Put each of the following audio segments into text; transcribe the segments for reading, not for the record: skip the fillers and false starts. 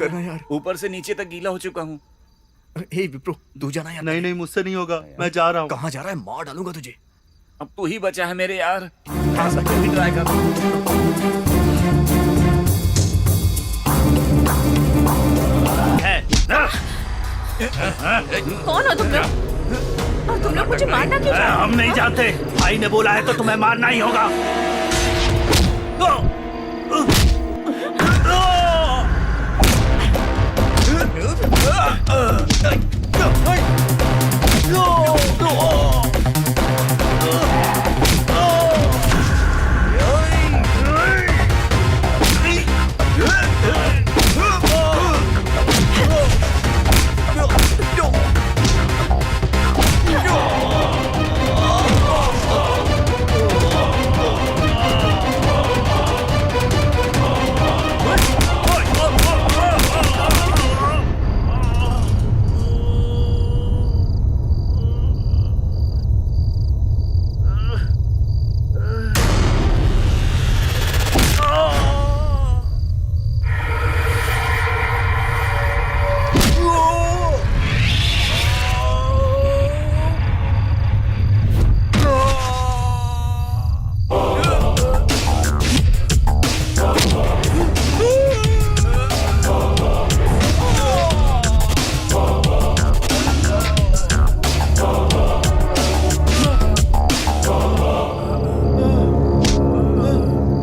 करना यार। ऊपर से नीचे तक गीला हो चुका हूँ। हे विप्रो, तू जाना यार। नहीं नहीं, मुझसे नहीं होगा, मैं जा रहा हूँ। कहाँ जा रहा है? मार डालूंगा तुझे। अब तू ही बचा है मेरे यार, ऐसा क्यों भी ट्राई कर। कौन हो तुम लोग? और तुम लोग मुझे मारना क्यों चाहते हो? हम नहीं जानते, भाई ने बोला है तो तुम्हें मारना ही होगा।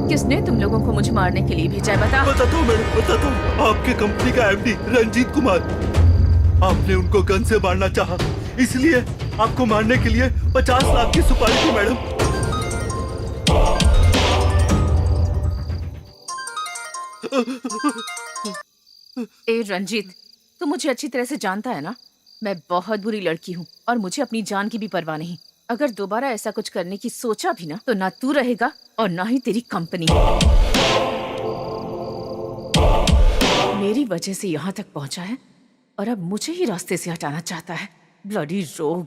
किसने तुम लोगों को मुझे मारने के लिए भेजा है? बता। बताता हूँ मैडम, बताता हूँ। आपके कंपनी का एमडी रंजीत कुमार, आपने उनको गन से मारना चाहा, इसलिए आपको मारने के लिए 50 लाख की सुपारी थी मैडम। ए रंजीत, तू मुझे अच्छी तरह से जानता है ना, मैं बहुत बुरी लड़की हूँ और मुझे अपनी जान की भी परवाह नहीं। अगर दोबारा ऐसा कुछ करने की सोचा भी ना, तो ना तू रहेगा और ना ही तेरी कंपनी। मेरी वजह से यहाँ तक पहुंचा है और अब मुझे ही रास्ते से हटाना चाहता है। ब्लडी रोग।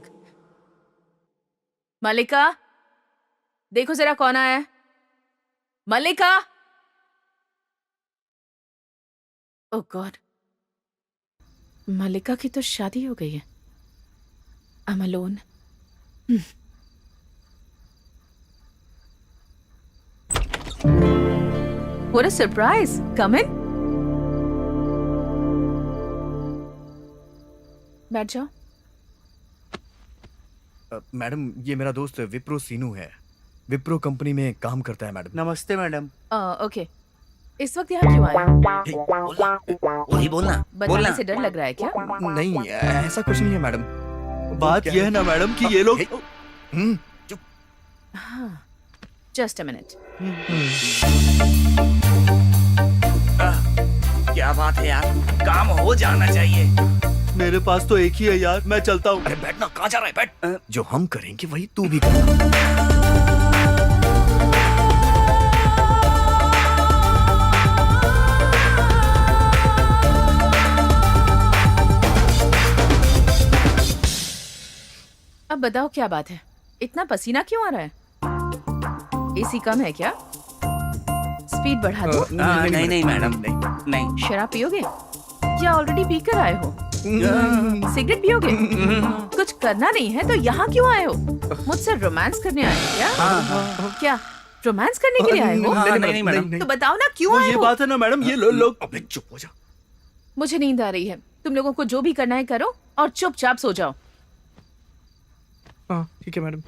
मल्लिका, देखो जरा कौन आया है। मल्लिका। ओह गॉड, मल्लिका की तो शादी हो गई है। I am alone. What a surprise! Come in. बैठ जाओ। मैडम, ये मेरा दोस्त विप्रो सीनू है। विप्रो कंपनी में काम करता है मैडम। नमस्ते मैडम। ओके, इस वक्त यहाँ क्यों आए? वही बोलना। बताने से डर लग रहा है क्या? नहीं, ऐसा कुछ नहीं है मैडम। बात यह है ना मैडम कि ये लोग चुप। हाँ, जस्ट अ मिनट। क्या बात है यार, काम हो जाना चाहिए। मेरे पास तो एक ही है यार, मैं चलता हूँ। अरे बैठना, कहाँ जा रहा है? बैठ। जो हम करेंगे वही तू भी करना। अब बताओ क्या बात है, इतना पसीना क्यों आ रहा है? एसी कम है क्या? स्पीड बढ़ा दो। नहीं नहीं मैडम, नहीं। शराब पियोगे या ऑलरेडी पीकर आए हो? सिगरेट पियोगे? कुछ करना नहीं है तो यहाँ क्यों आए हो? मुझसे रोमांस करने आए हो क्या? क्या रोमांस करने के लिए आए हो? नहीं मैडम। तो बताओ ना क्यों आए ये हो? बात है ना मैडम, ये लोग। अबे चुप हो जा। मुझे नींद आ रही है, तुम लोगों को जो भी करना है करो और चुपचाप सो जाओ। हाँ ठीक है मैडम।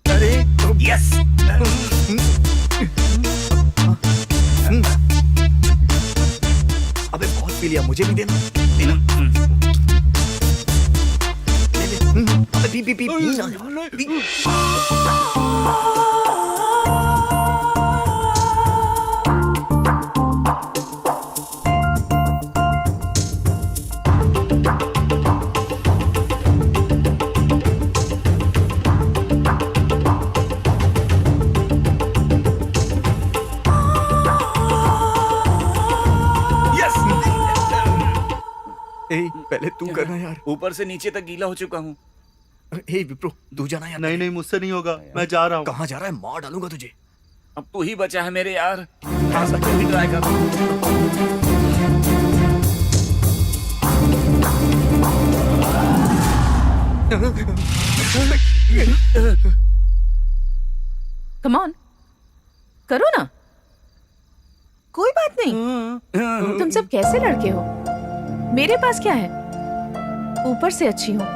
अरे यस। अबे बहुत पी लिया, मुझे भी देना। देना। ले ले। अबे पी। पहले तू करना यार। ऊपर से नीचे तक गीला हो चुका हूँ। हे विप्रो, तू जाना यार। नहीं नहीं, मुझसे नहीं होगा, मैं जा रहा हूँ। कहाँ जा रहा है? मार डालूंगा तुझे। अब तू ही बचा है मेरे यार, ऐसा क्यों भी ट्राई कर। कम ऑन, करो ना, कोई बात नहीं। तुम सब कैसे लड़के हो? मेरे पास क्या है, ऊपर से अच्छी हूँ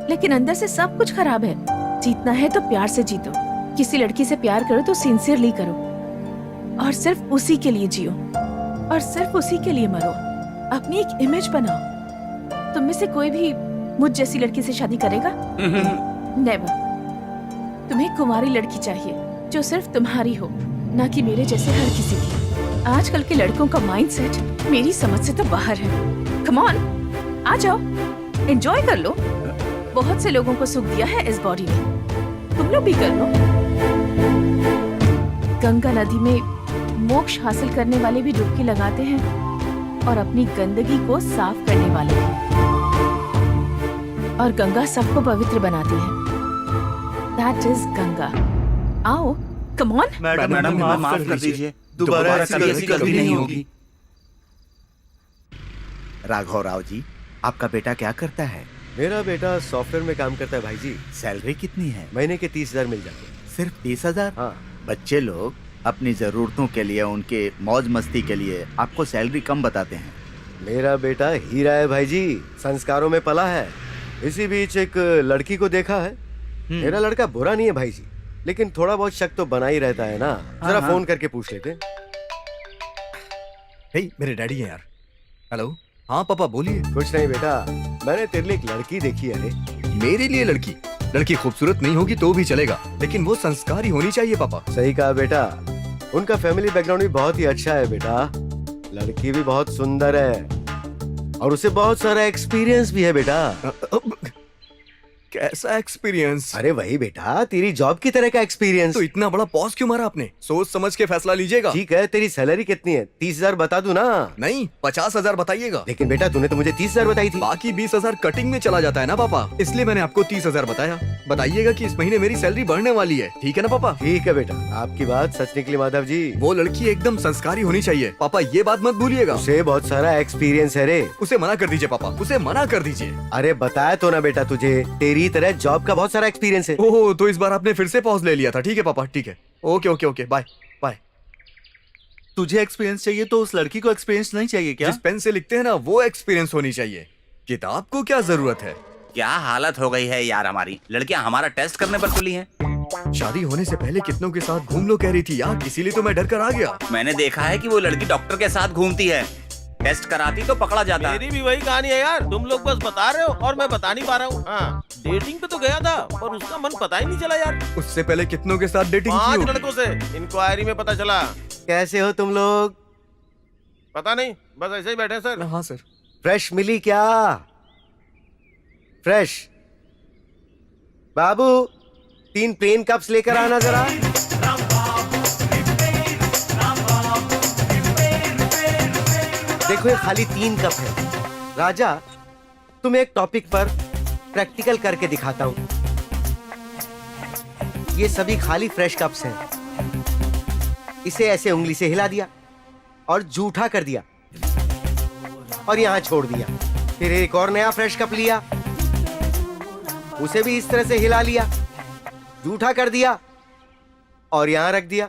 लेकिन अंदर से सब कुछ खराब है। जीतना है तो प्यार से जीतो। किसी लड़की से प्यार करो तो सिंसियरली करो और सिर्फ उसी के लिए जियो और सिर्फ उसी के लिए मरो। अपनी एक इमेज बनाओ। तुम में से कोई भी मुझ जैसी लड़की से शादी करेगा? नेवर। तुम्हें कुंवारी लड़की चाहिए जो सिर्फ तुम्हारी हो, ना कि मेरे जैसे हर किसी की। आजकल के लड़कों का माइंडसेट मेरी समझ से तो बाहर है। कम ऑन, आ जाओ, एंजॉय कर लो। बहुत से लोगों को सुख दिया है इस बॉडी ने, तुम लोग भी कर लो। गंगा नदी में मोक्ष हासिल करने वाले भी डुबकी लगाते हैं और अपनी गंदगी को साफ करने वाले भी। और गंगा सबको पवित्र बनाती है। That is Ganga. आओ, come on। मैडम माफ कर दीजिए, दोबारा ऐसी गलती नहीं होगी। राघव राव जी, आपका बेटा क्या करता है? मेरा बेटा सॉफ्टवेयर में काम करता है भाई जी। सैलरी कितनी है? महीने के 30,000 मिल जाते हैं। सिर्फ 30,000? हाँ। बच्चे लोग अपनी जरूरतों के लिए, उनके मौज मस्ती के लिए आपको सैलरी कम बताते हैं। मेरा बेटा हीरा है भाई जी, संस्कारों में पला है। इसी बीच एक लड़की को देखा है। मेरा लड़का बुरा नहीं है भाई जी, लेकिन थोड़ा बहुत शक तो बना ही रहता है ना। जरा फोन करके पूछ लेते। हे, मेरे डैडी हैं यार। हेलो। हाँ पापा बोलिए। कुछ नहीं बेटा, मैंने तेरे लिए एक लड़की देखी है। मेरे लिए लड़की? लड़की खूबसूरत नहीं होगी तो भी चलेगा, लेकिन वो संस्कारी होनी चाहिए पापा। सही कहा बेटा, उनका फैमिली बैकग्राउंड भी बहुत ही अच्छा है बेटा। लड़की भी बहुत सुंदर है और उसे बहुत सारा एक्सपीरियंस भी है बेटा। कैसा एक्सपीरियंस? अरे वही बेटा, तेरी जॉब की तरह का एक्सपीरियंस। तो इतना बड़ा पॉज क्यों मारा आपने? सोच समझ के फैसला लीजिएगा। ठीक है, तेरी सैलरी कितनी है? 30,000 बता दूं ना? नहीं, 50,000 बताइएगा। लेकिन बेटा तूने तो मुझे 30,000 बताई थी। बाकी 20,000 कटिंग में चला जाता है ना पापा, इसलिए मैंने आपको 30,000 बताया। बताइएगा कि इस महीने मेरी सैलरी बढ़ने वाली है, ठीक है ना पापा? ठीक है बेटा, आपकी बात सच निकली माधव जी। वो लड़की एकदम संस्कारी होनी चाहिए पापा, ये बात मत भूलिएगा। उसे बहुत सारा एक्सपीरियंस है रे। उसे मना कर दीजिए पापा, उसे मना कर दीजिए। अरे बताया तो ना बेटा तुझे, तेरी तरह जॉब का बहुत सारा एक्सपीरियंस है। ओह, तो इस बार आपने फिर से पॉज ले लिया था। ठीक है पापा, ठीक है। Okay okay okay, bye bye. तुझे एक्सपीरियंस चाहिए तो उस लड़की को एक्सपीरियंस नहीं चाहिए क्या? जिस पेन से लिखते हैं ना, वो एक्सपीरियंस होनी चाहिए। किताब को क्या जरूरत है? क्या हालत हो गई है यार हमारी। लड़कियां हमारा टेस्ट करने पर तुली हैं। शादी होने से पहले कितनों के साथ घूम लो कह रही थी यार, इसीलिए तो मैं डर कर आ गया। मैंने देखा है कि वो लड़की डॉक्टर के साथ घूमती है, टेस्ट कराती तो पकड़ा जाता। मेरी भी वही कहानी है यार, तुम लोग बस बता रहे हो और मैं बता नहीं पा रहा हूँ। हाँ, डेटिंग पे तो गया था पर उसका मन पता ही नहीं चला यार। उससे पहले कितनों के साथ डेटिंग की 5 होगी? लड़कों से इंक्वायरी में पता चला। कैसे हो तुम लोग? पता नहीं, बस ऐसे ही बैठे सर। हाँ सर। फ्रेश मिली क्या? फ्रेश? बाबू 3 प्लेन कप्स लेकर आना जरा। देखो ये खाली 3 कप है। राजा, तुम्हें एक टॉपिक पर प्रैक्टिकल करके दिखाता हूं। ये सभी खाली फ्रेश कप्स हैं। इसे ऐसे उंगली से हिला दिया और जूठा कर दिया और यहां छोड़ दिया। फिर एक और नया फ्रेश कप लिया, उसे भी इस तरह से हिला लिया, जूठा कर दिया और यहां रख दिया।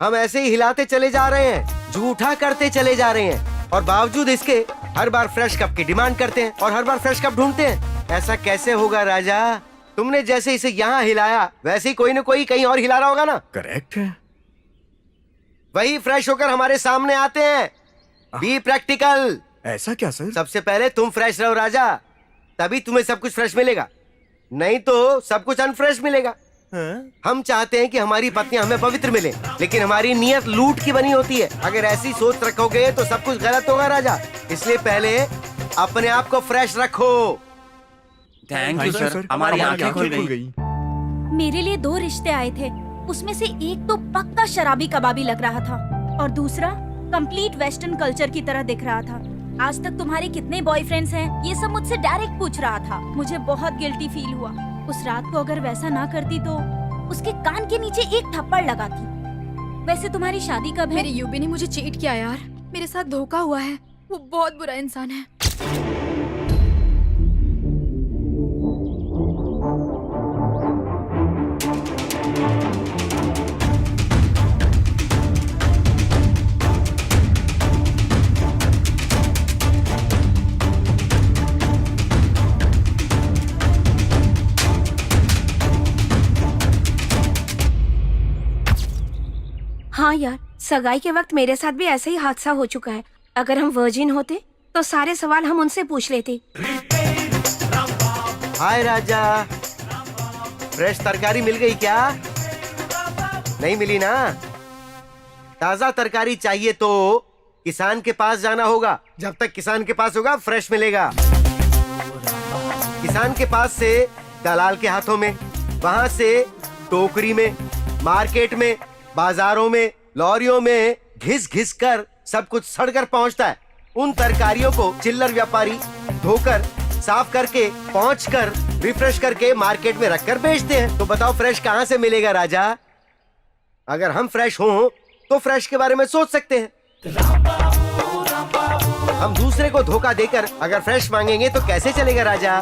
हम ऐसे ही हिलाते चले जा रहे हैं, जूठा करते चले जा रहे हैं और बावजूद इसके हर बार फ्रेश कप की डिमांड करते हैं और हर बार फ्रेश कप ढूंढते हैं। ऐसा कैसे होगा राजा? तुमने जैसे इसे यहाँ हिलाया वैसे ही कोई न कोई कहीं और हिला रहा होगा ना। करेक्ट है। वही फ्रेश होकर हमारे सामने आते हैं। Be practical. ऐसा क्या सर? सबसे पहले तुम फ्रेश रहो राजा, तभी तुम्हें सब कुछ फ्रेश मिलेगा, नहीं तो सब कुछ अनफ्रेश मिलेगा। हम चाहते हैं कि हमारी पत्नियां हमें पवित्र मिले, लेकिन हमारी नियत लूट की बनी होती है। अगर ऐसी सोच रखोगे तो सब कुछ गलत होगा राजा। इसलिए पहले अपने आप को फ्रेश रखो। थैंक यू सर, हमारी आंखें खुल गई। मेरे लिए 2 रिश्ते आए थे, उसमें से एक तो पक्का शराबी कबाबी लग रहा था और दूसरा कंप्लीट वेस्टर्न कल्चर की तरह दिख रहा था। आज तक तुम्हारे कितने बॉयफ्रेंड्स हैं, ये सब मुझसे डायरेक्ट पूछ रहा था। मुझे बहुत गिल्टी फील हुआ। उस रात को अगर वैसा ना करती तो उसके कान के नीचे एक थप्पड़ लगाती। वैसे तुम्हारी शादी कब है? मेरे यूबी ने मुझे चीट किया यार, मेरे साथ धोखा हुआ है। वो बहुत बुरा इंसान है। हाँ यार, सगाई के वक्त मेरे साथ भी ऐसा ही हादसा हो चुका है। अगर हम वर्जिन होते तो सारे सवाल हम उनसे पूछ लेते। हाय राजा, फ्रेश तरकारी मिल गई क्या? नहीं मिली ना? ताजा तरकारी चाहिए तो किसान के पास जाना होगा। जब तक किसान के पास होगा फ्रेश मिलेगा। किसान के पास से दलाल के हाथों में, वहां से टोकरी में, मार्केट में, बाजारों में, लॉरियों में घिस घिस कर सब कुछ सड़कर पहुंचता है। उन तरकारियों को चिल्लर व्यापारी धोकर, साफ करके, पहुंचकर, रिफ्रेश करके मार्केट में रखकर बेचते हैं। तो बताओ फ्रेश कहां से मिलेगा राजा? अगर हम फ्रेश हों तो फ्रेश के बारे में सोच सकते हैं। हम दूसरे को धोखा देकर अगर फ्रेश मांगेंगे तो कैसे चलेगा राजा?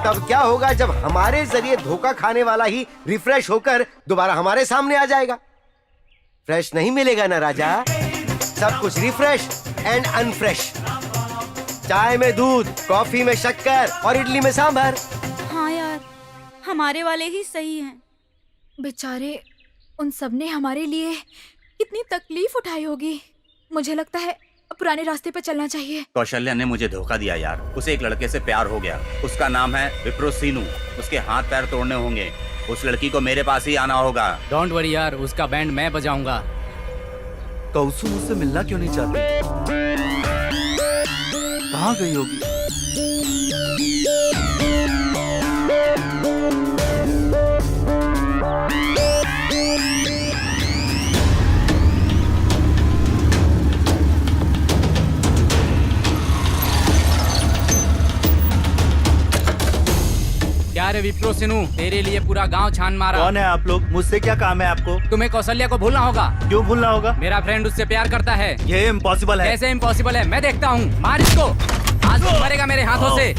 तब क्या होगा जब हमारे जरिए धोखा खाने वाला ही रिफ्रेश होकर दोबारा हमारे सामने आ जाएगा? फ्रेश नहीं मिलेगा ना राजा। सब कुछ रिफ्रेश एंड अनफ्रेश। चाय में दूध, कॉफी में शक्कर और इडली में सांभर। हाँ यार, हमारे वाले ही सही हैं। बेचारे, उन सब ने हमारे लिए कितनी तकलीफ उठाई होगी। मुझे लगता है अब पुराने रास्ते पर चलना चाहिए। कौशल्या ने मुझे धोखा दिया यार। उसे एक लड़के से प्यार हो गया। उसका नाम है विप्रो सीनू। उसके हाथ पैर तोड़ने होंगे। उस लड़की को मेरे पास ही आना होगा। डोंट वरी यार, उसका बैंड मैं बजाऊंगा। कौसु मुझसे मिलना क्यों नहीं चाहती? कहाँ गई होगी? क्या रे विप्रो सिनू, तेरे लिए पूरा गांव छान मारा। कौन है आप लोग? मुझसे क्या काम है आपको? तुम्हें कौशल्या को भूलना होगा। क्यों भूलना होगा? मेरा फ्रेंड उससे प्यार करता है। ये इम्पॉसिबल है। कैसे इम्पॉसिबल है? मैं देखता हूँ। मार इसको, आज वो मरेगा मेरे हाथों से।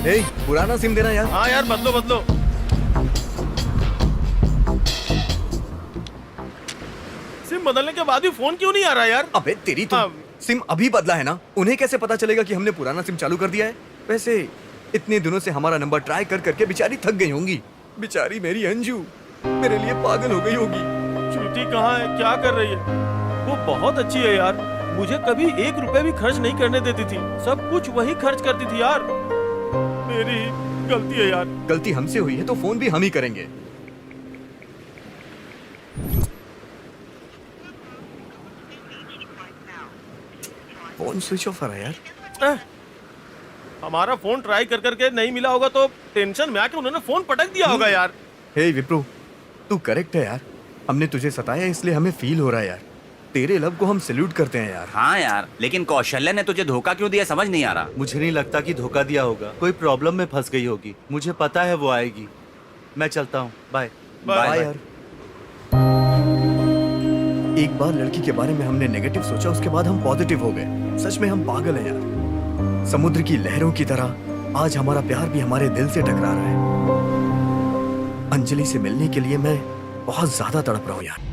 हे, पुराना सिम देना यार। हाँ यार, बदलो बदलो। सिम बदलने के बाद भी फोन क्यों नहीं आ रहा यार? अबे तेरी तो सिम अभी बदला है ना। उन्हें कैसे पता चलेगा कि हमने पुराना सिम चालू कर दिया है? वैसे इतने दिनों से हमारा नंबर ट्राई कर करके बेचारी थक गई होंगी। बेचारी मेरी अंजू मेरे लिए पागल हो गई होगी। चुटी कहाँ है? क्या कर रही है? वो बहुत अच्छी है यार। मुझे कभी 1 रुपए भी खर्च नहीं करने देती थी। सब कुछ वही खर्च करती थी यार। मेरी गलती है यार। गलती हमसे हुई है तो फोन भी हम ही करेंगे। फोन स्विच ऑफ है यार। हमारा फोन ट्राई कर करके नहीं मिला होगा तो टेंशन में आके उन्होंने फोन पटक दिया होगा यार। हे विप्रो, तू करेक्ट है यार। हमने तुझे सताया इसलिए हमें फील हो रहा है यार। तेरे लव को हम सैल्यूट करते हैं यार। हाँ यार, लेकिन कौशल्या ने तुझे धोखा क्यों दिया समझ नहीं आ रहा। मुझे नहीं लगता कि धोखा दिया होगा। कोई प्रॉब्लम में फंस गई होगी। मुझे पता है वो आएगी। मैं चलता हूँ। बाय बाय यार। एक बार लड़की के बारे में हमने नेगेटिव सोचा, उसके बाद हम पॉजिटिव हो गए। सच में हम पागल हैं यार। समुद्र की लहरों की तरह आज हमारा प्यार भी हमारे दिल से टकरा रहा है। अंजलि से मिलने के लिए मैं बहुत ज्यादा तड़प रहा हूँ यार।